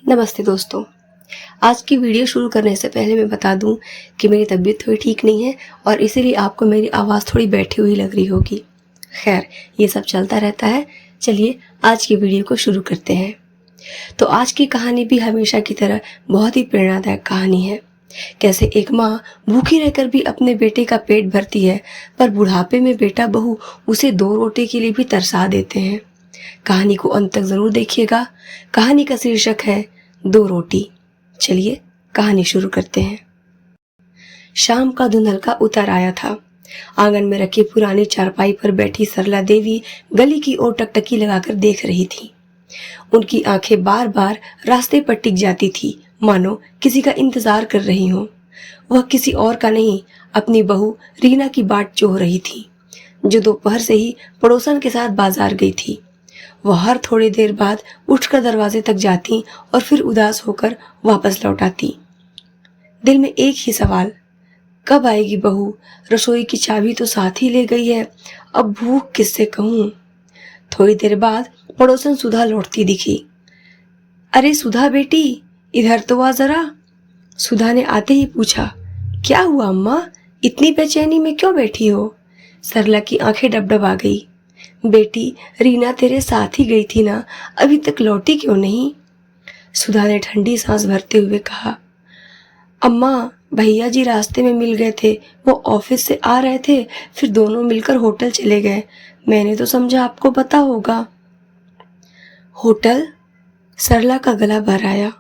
नमस्ते दोस्तों। आज की वीडियो शुरू करने से पहले मैं बता दूं कि मेरी तबीयत थोड़ी ठीक नहीं है और इसीलिए आपको मेरी आवाज़ थोड़ी बैठी हुई लग रही होगी। खैर, ये सब चलता रहता है। चलिए आज की वीडियो को शुरू करते हैं। तो आज की कहानी भी हमेशा की तरह बहुत ही प्रेरणादायक कहानी है। कैसे एक माँ भूखी रहकर भी अपने बेटे का पेट भरती है, पर बुढ़ापे में बेटा बहू उसे 2 रोटी के लिए भी तरसा देते हैं। कहानी को अंत तक जरूर देखिएगा। कहानी का शीर्षक है 2 रोटी। चलिए कहानी शुरू करते हैं। शाम का धुंधल का उतर आया था। आंगन में रखी पुरानी चारपाई पर बैठी सरला देवी गली की ओर टकटकी लगाकर देख रही थी। उनकी आंखें बार बार रास्ते पर टिक जाती थी, मानो किसी का इंतजार कर रही हों। वह किसी और का नहीं, अपनी बहू रीना की बाट जोह रही थी, जो दोपहर से ही पड़ोसन के साथ बाजार गई थी। वह हर थोड़ी देर बाद उठकर दरवाजे तक जाती और फिर उदास होकर वापस लौट आती। दिल में एक ही सवाल, कब आएगी बहू? रसोई की चाबी तो साथ ही ले गई है, अब भूख किससे कहूँ। थोड़ी देर बाद पड़ोसन सुधा लौटती दिखी। अरे सुधा बेटी, इधर तो आ जरा। सुधा ने आते ही पूछा, क्या हुआ अम्मा, इतनी बेचैनी में क्यों बैठी हो? सरला की आंखें डबडबा गई। बेटी, रीना तेरे साथ ही गई थी ना, अभी तक लौटी क्यों नहीं? सुधा ने ठंडी सांस भरते हुए कहा, अम्मा भैया जी रास्ते में मिल गए थे, वो ऑफिस से आ रहे थे, फिर दोनों मिलकर होटल चले गए। मैंने तो समझा आपको पता होगा। होटल? सरला का गला भर आया।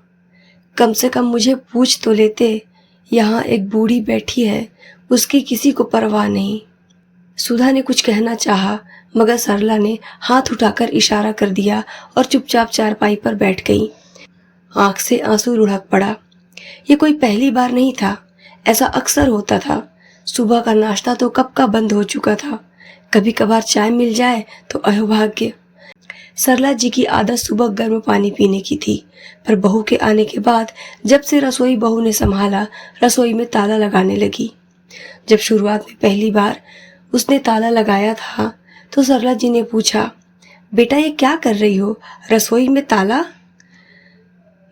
कम से कम मुझे पूछ तो लेते। यहाँ एक बूढ़ी बैठी है, उसकी किसी को परवाह नहीं। सुधा ने कुछ कहना चाहा, मगर सरला ने हाथ उठाकर इशारा कर दिया और चुपचाप चारपाई पर बैठ गई। आंख से आंसू लुढ़क पड़ा। ये कोई पहली बार नहीं था, ऐसा अक्सर होता था। सुबह का नाश्ता तो कब का बंद हो चुका था। कभी कभार चाय मिल जाए तो अहोभाग्य। सरला जी की आदत सुबह गर्म पानी पीने की थी, पर बहू के आने के बाद जब से रसोई बहू ने संभाला, रसोई में ताला लगाने लगी। जब शुरुआत में पहली बार उसने ताला लगाया था तो सरला जी ने पूछा, बेटा ये क्या कर रही हो, रसोई में ताला?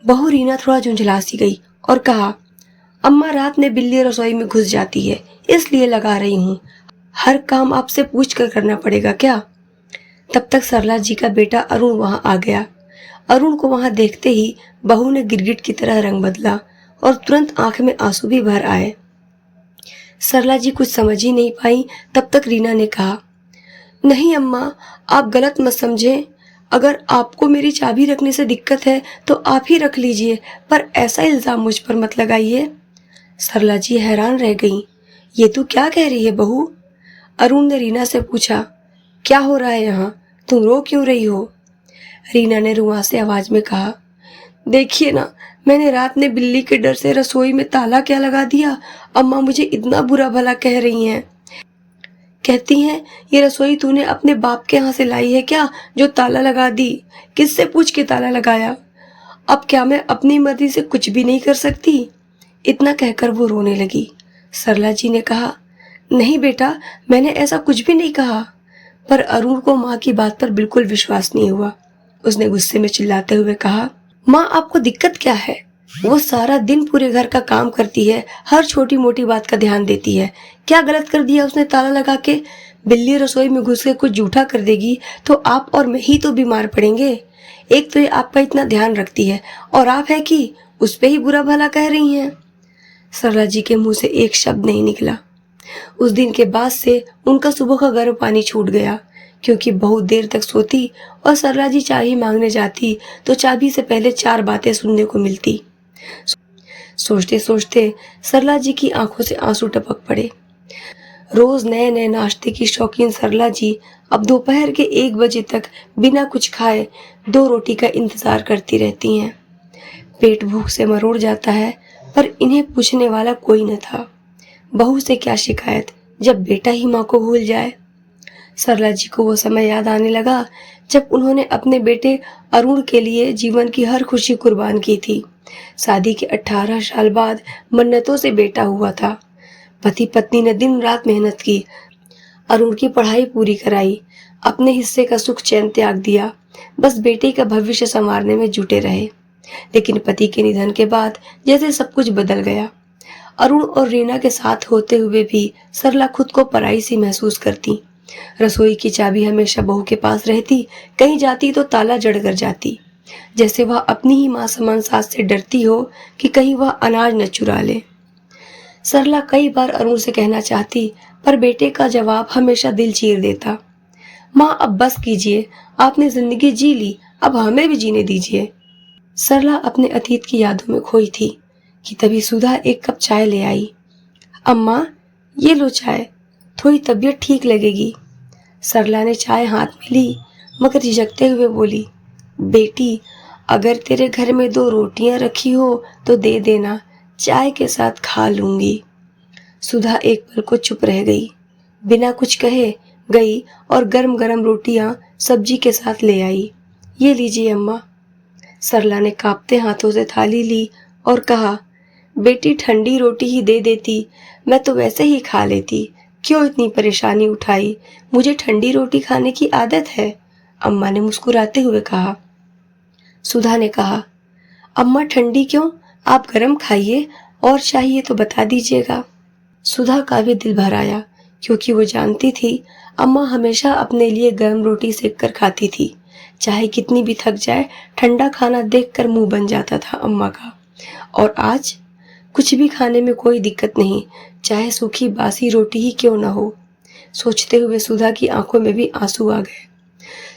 बहू रीना थोड़ा झुंझला सी गई और कहा, अम्मा रात में बिल्ली रसोई में घुस जाती है, इसलिए लगा रही हूँ। हर काम आपसे पूछ कर करना पड़ेगा क्या? तब तक सरला जी का बेटा अरुण वहां आ गया। अरुण को वहां देखते ही बहू ने गिरगिट की तरह रंग बदला और तुरंत आंख में आंसू भी भर आए। सरला जी कुछ समझ ही नहीं पाई। तब तक रीना ने कहा, नहीं अम्मा, आप गलत मत समझें। अगर आपको मेरी चाबी रखने से दिक्कत है तो आप ही रख लीजिए, पर ऐसा इल्जाम मुझ पर मत लगाइए। सरला जी हैरान रह गईं। ये तू क्या कह रही है बहू? अरुण ने रीना से पूछा, क्या हो रहा है यहाँ, तुम रो क्यों रही हो? रीना ने रुआंसे आवाज में कहा, देखिए ना, मैंने रात में बिल्ली के डर से रसोई में ताला क्या लगा दिया। अम्मा मुझे इतना बुरा भला कह रही हैं। कहती हैं ये रसोई तूने अपने बाप के यहाँ से लाई है क्या, जो ताला लगा दी? किससे पूछ के ताला लगाया? अब क्या मैं अपनी मर्जी से कुछ भी नहीं कर सकती? इतना कहकर वो रोने लगी। सरला जी ने कहा, नहीं बेटा, मैंने ऐसा कुछ भी नहीं कहा। पर अरुण को माँ की बात पर बिल्कुल विश्वास नहीं हुआ। उसने गुस्से में चिल्लाते हुए कहा, माँ आपको दिक्कत क्या है? वो सारा दिन पूरे घर का काम करती है, हर छोटी मोटी बात का ध्यान देती है। क्या गलत कर दिया उसने ताला लगा के? बिल्ली रसोई में घुस के कुछ जूठा कर देगी तो आप और मैं ही तो बीमार पड़ेंगे। एक तो ये आपका इतना ध्यान रखती है और आप है कि उस पे ही बुरा भला कह रही हैं। सरला जी के मुंह से एक शब्द नहीं निकला। उस दिन के बाद से उनका सुबह का गर्म पानी छूट गया, क्योंकि बहुत देर तक सोती और सरला जी चाबी मांगने जाती तो चाबी से पहले 4 बातें सुनने को मिलती। सोचते सोचते सरला जी की आंखों से आंसू टपक पड़े। रोज नए नए नाश्ते की शौकीन सरला जी अब दोपहर के 1 बजे तक बिना कुछ खाए 2 रोटी का इंतजार करती रहती हैं। पेट भूख से मरोड़ जाता है, पर इन्हें पूछने वाला कोई न था। बहू से क्या शिकायत, जब बेटा ही माँ को भूल जाए। सरला जी को वो समय याद आने लगा जब उन्होंने अपने बेटे अरुण के लिए जीवन की हर खुशी कुर्बान की थी। शादी के 18 साल बाद मन्नतों से बेटा हुआ था। पति पत्नी ने दिन रात मेहनत की, अरुण की पढ़ाई पूरी कराई, अपने हिस्से का सुख चैन त्याग दिया, बस बेटे का भविष्य संवारने में जुटे रहे। लेकिन पति के निधन के बाद जैसे सब कुछ बदल गया। अरुण और रीना के साथ होते हुए भी सरला खुद को पराई सी महसूस करती। रसोई की चाबी हमेशा बहू के पास रहती, कहीं जाती तो ताला जड़ कर जाती, जैसे वह अपनी ही मां समान सास से डरती हो कि कहीं वह अनाज न चुरा ले। सरला कई बार अरुण से कहना चाहती, पर बेटे का जवाब हमेशा दिल चीर देता। माँ अब बस कीजिए, आपने जिंदगी जी ली, अब हमें भी जीने दीजिए। सरला अपने अतीत की यादों में खोई थी कि तभी सुधा एक कप चाय ले आई। अम्मा, ये लो चाय, थोड़ी तबीयत ठीक लगेगी। सरला ने चाय हाथ में ली, मगर झिझकते हुए बोली, बेटी, अगर तेरे घर में 2 रोटियां रखी हो तो दे देना, चाय के साथ खा लूंगी। सुधा एक पल को चुप रह गई, बिना कुछ कहे गई और गरम गरम रोटियां सब्जी के साथ ले आई। ये लीजिए अम्मा। सरला ने कांपते हाथों से थाली ली और कहा, बेटी ठंडी रोटी ही दे देती, मैं तो वैसे ही खा लेती, क्यों इतनी परेशानी उठाई, मुझे ठंडी रोटी खाने की आदत है, अम्मा ने मुस्कुराते हुए कहा। सुधा ने कहा, अम्मा ठंडी क्यों, आप गरम खाइए, और चाहिए तो बता दीजिएगा। सुधा का भी दिल भर आया, क्योंकि वो जानती थी अम्मा हमेशा अपने लिए गर्म रोटी सेक कर खाती थी। चाहे कितनी भी थक जाए, ठंडा खाना देखकर मुंह बन जाता था अम्मा का। और आज कुछ भी खाने में कोई दिक्कत नहीं, चाहे सूखी बासी रोटी ही क्यों ना हो। सोचते हुए सुधा की आंखों में भी आंसू आ गए।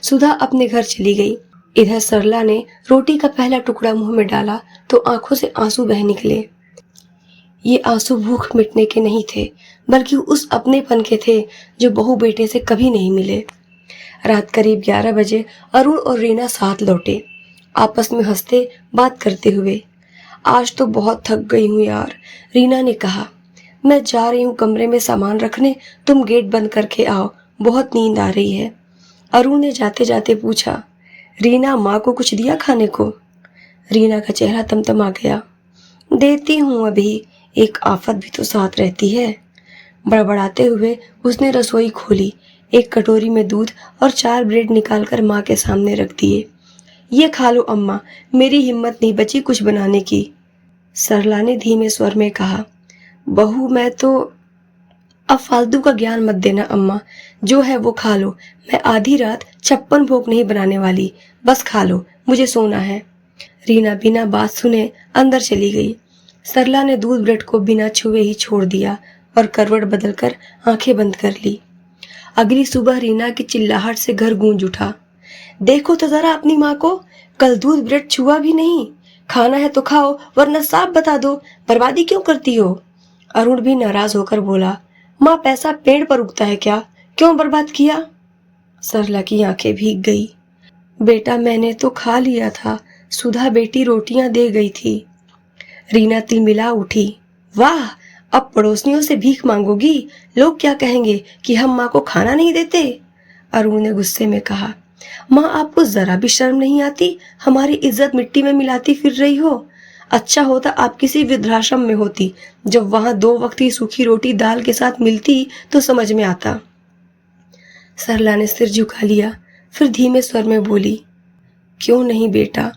सुधा अपने घर चली गई। इधर सरला ने रोटी का पहला टुकड़ा मुंह में डाला तो आंखों से आंसू बह निकले। ये आंसू भूख मिटने के नहीं थे, बल्कि उस अपनेपन के थे जो बहू बेटे से कभी नहीं मिले। रात करीब 11 बजे अरुण और रीना साथ लौटे, आपस में हंसते बात करते हुए। आज तो बहुत थक गई हूँ यार, रीना ने कहा। मैं जा रही हूँ कमरे में सामान रखने, तुम गेट बंद करके आओ, बहुत नींद आ रही है। अरुण ने जाते जाते पूछा, रीना, माँ को कुछ दिया खाने को? रीना का चेहरा तमतमा गया। देती हूँ अभी, एक आफत भी तो साथ रहती है। बड़बड़ाते हुए उसने रसोई खोली, एक कटोरी में दूध और 4 ब्रेड निकालकर माँ के सामने रख दिए। ये खा लो अम्मा, मेरी हिम्मत नहीं बची कुछ बनाने की। सरला ने धीमे स्वर में कहा, बहू मैं तो। अब फालतू का ज्ञान मत देना अम्मा, जो है वो खा लो, मैं आधी रात 56 भोग नहीं बनाने वाली, बस खा लो, मुझे सोना है। रीना बिना बात सुने अंदर चली गई। सरला ने दूध ब्रेड को बिना छुए ही छोड़ दिया और करवट बदलकर आंखें बंद कर ली। अगली सुबह रीना की चिल्लाहट से घर गूंज उठा। देखो तो जरा अपनी माँ को, कल दूध ब्रेड छुआ भी नहीं, खाना है तो खाओ वरना साफ बता दो, बर्बादी क्यों करती हो? अरुण भी नाराज होकर बोला, माँ पैसा पेड़ पर उगता है क्या, क्यों बर्बाद किया? सरला की आंखें भीग गई। बेटा मैंने तो खा लिया था, सुधा बेटी रोटियां दे गई थी। रीना तिलमिला उठी। वाह, अब पड़ोसियों से भीख मांगोगी, लोग क्या कहेंगे कि हम माँ को खाना नहीं देते? अरुण ने गुस्से में कहा। माँ आपको जरा भी शर्म नहीं आती, हमारी इज्जत मिट्टी में मिलाती फिर रही हो। अच्छा होता आप किसी वृद्धाश्रम में होती, जब वहां 2 वक्त की सूखी रोटी दाल के साथ मिलती तो समझ में आता। सरला ने सिर झुका लिया, फिर धीमे स्वर में बोली, क्यों नहीं बेटा,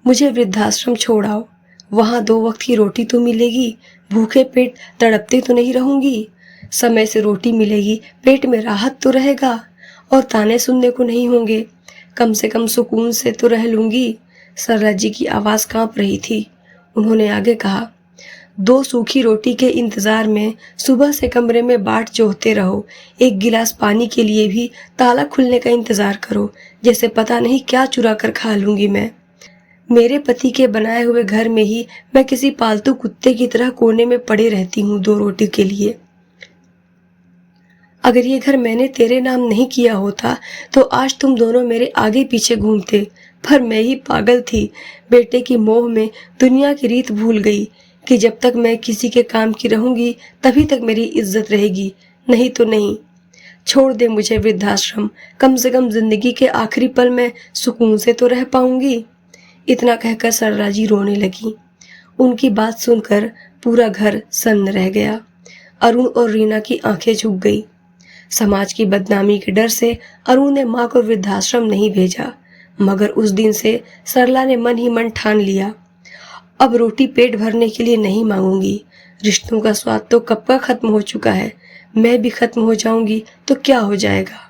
मुझे वृद्धाश्रम छोड़ाओ, वहां 2 वक्त की रोटी तो मिलेगी, भूखे पेट तड़पते तो नहीं रहूंगी, समय से रोटी मिलेगी, पेट में राहत तो रहेगा और ताने सुनने को नहीं होंगे, कम से कम सुकून से तो रह लूंगी। सरला जी की आवाज कांप रही थी। उन्होंने आगे कहा, 2 सूखी रोटी के इंतजार में सुबह से कमरे में बाट जोहते रहो, एक गिलास पानी के लिए भी ताला खुलने का इंतजार करो, जैसे पता नहीं क्या चुरा कर खा लूंगी मैं। मेरे पति के बनाए हुए घर में ही मैं किसी पालतू कुत्ते की तरह कोने में पड़े रहती हूँ 2 रोटी के लिए। अगर ये घर मैंने तेरे नाम नहीं किया होता तो आज तुम दोनों मेरे आगे पीछे घूमते, पर मैं ही पागल थी, बेटे की मोह में दुनिया की रीत भूल गई कि जब तक मैं किसी के काम की रहूंगी तभी तक मेरी इज्जत रहेगी, नहीं तो नहीं। छोड़ दे मुझे वृद्धाश्रम, कम से कम जिंदगी के आखिरी पल में सुकून से तो रह पाऊंगी। इतना कहकर सरला जी रोने लगी। उनकी बात सुनकर पूरा घर सन्न रह गया। अरुण और रीना की आंखें झुक गई। समाज की बदनामी के डर से अरुण ने माँ को वृद्धाश्रम नहीं भेजा, मगर उस दिन से सरला ने मन ही मन ठान लिया, अब रोटी पेट भरने के लिए नहीं मांगूंगी। रिश्तों का स्वाद तो कब का खत्म हो चुका है, मैं भी खत्म हो जाऊंगी तो क्या हो जाएगा।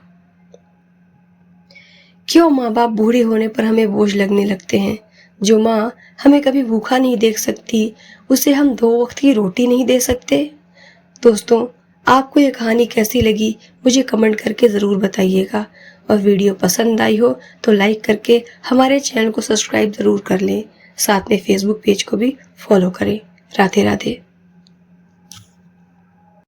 क्यों माँ बाप बूढ़े होने पर हमें बोझ लगने लगते हैं। जो माँ हमें कभी भूखा नहीं देख सकती, उसे हम 2 वक्त की रोटी नहीं दे सकते। दोस्तों, आपको ये कहानी कैसी लगी मुझे कमेंट करके ज़रूर बताइएगा, और वीडियो पसंद आई हो तो लाइक करके हमारे चैनल को सब्सक्राइब ज़रूर कर लें। साथ में फेसबुक पेज को भी फॉलो करें। राधे राधे।